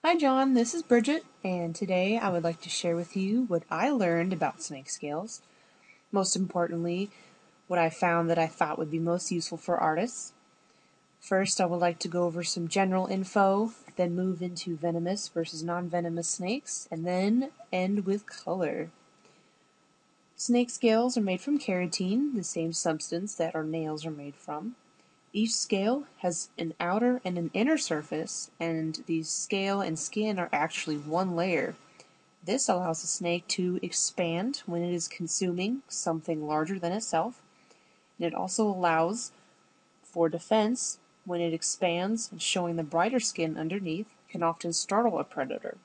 Hi John, this is Bridget, and today I would like to share with you what I learned about snake scales. Most importantly, what I found that I thought would be most useful for artists. First, I would like to go over some general info, then move into venomous versus non-venomous snakes, and then end with color. Snake scales are made from keratin, the same substance that our nails are made from. Each scale has an outer and an inner surface, and the scale and skin are actually one layer. This allows the snake to expand when it is consuming something larger than itself, and it also allows for defense when it expands, and showing the brighter skin underneath can often startle a predator.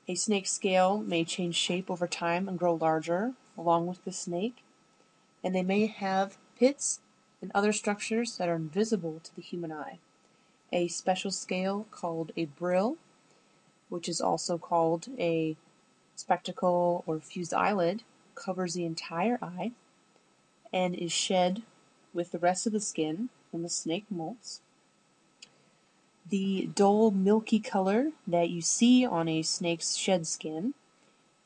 A snake's scale may change shape over time and grow larger along with the snake, and they may have pits and other structures that are invisible to the human eye. A special scale called a brill, which is also called a spectacle or fused eyelid, covers the entire eye and is shed with the rest of the skin when the snake molts. The dull milky color that you see on a snake's shed skin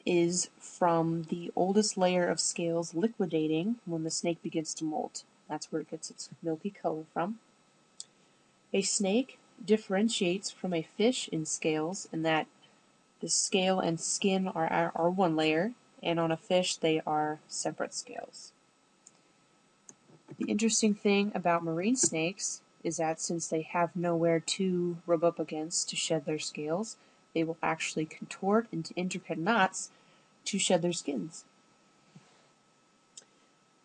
is from the oldest layer of scales liquidating when the snake begins to molt. That's where it gets its milky color from. A snake differentiates from a fish in scales in that the scale and skin are one layer, and on a fish they are separate scales. The interesting thing about marine snakes is that since they have nowhere to rub up against to shed their scales, they will actually contort into intricate knots to shed their skins.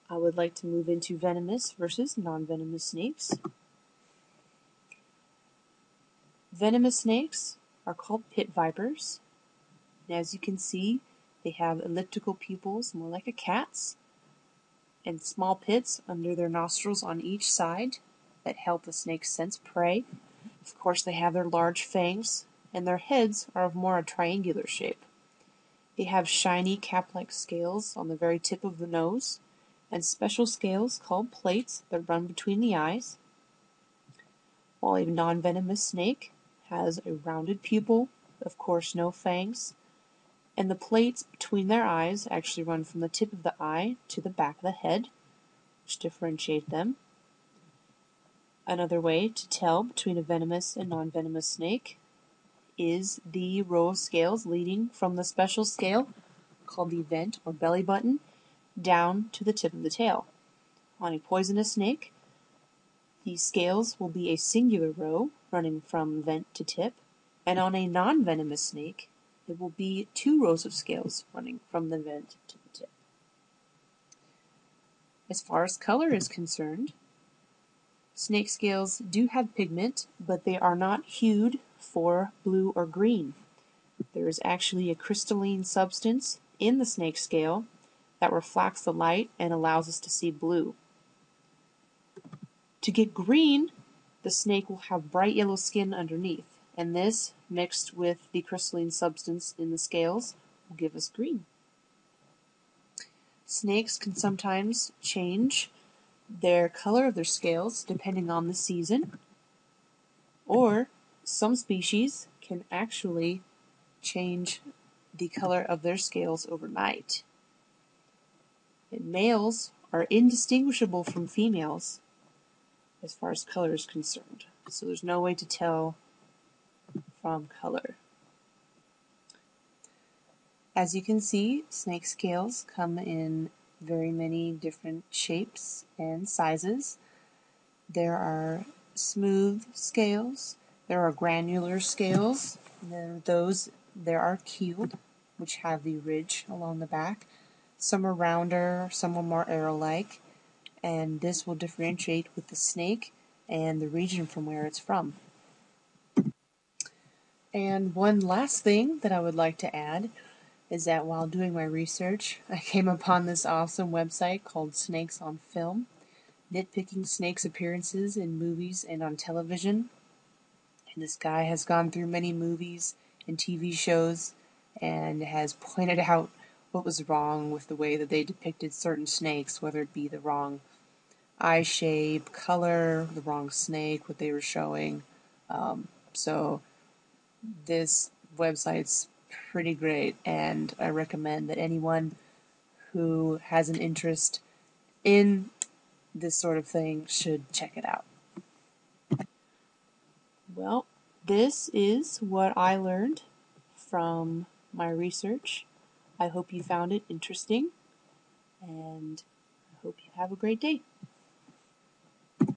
I would like to move into venomous versus non-venomous snakes. Venomous snakes are called pit vipers. And as you can see, they have elliptical pupils, more like a cat's, and small pits under their nostrils on each side that help the snake sense prey. Of course, they have their large fangs, and their heads are of more a triangular shape. They have shiny cap-like scales on the very tip of the nose, and special scales called plates that run between the eyes, while a non-venomous snake has a rounded pupil, of course no fangs, and the plates between their eyes actually run from the tip of the eye to the back of the head, which differentiate them. Another way to tell between a venomous and non-venomous snake is the row of scales leading from the special scale, called the vent or belly button, down to the tip of the tail. On a poisonous snake, these scales will be a singular row running from vent to tip, and on a non-venomous snake, it will be two rows of scales running from the vent to the tip. As far as color is concerned, snake scales do have pigment, but they are not hued for blue or green. There is actually a crystalline substance in the snake scale that reflects the light and allows us to see blue. To get green, the snake will have bright yellow skin underneath, and this, mixed with the crystalline substance in the scales, will give us green. Snakes can sometimes change their color of their scales depending on the season, or some species can actually change the color of their scales overnight. And males are indistinguishable from females as far as color is concerned, so there's no way to tell from color. As you can see, snake scales come in very many different shapes and sizes. There are smooth scales, there are granular scales, there are keeled, which have the ridge along the back. Some are rounder, some are more arrow-like, and this will differentiate with the snake and the region from where it's from. And one last thing that I would like to add is that while doing my research, I came upon this awesome website called Snakes on Film, nitpicking snakes' appearances in movies and on television. And this guy has gone through many movies and TV shows and has pointed out what was wrong with the way that they depicted certain snakes, whether it be the wrong eye shape, color, the wrong snake, what they were showing. So this website's pretty great, and I recommend that anyone who has an interest in this sort of thing should check it out. Well, this is what I learned from my research. I hope you found it interesting, and I hope you have a great day.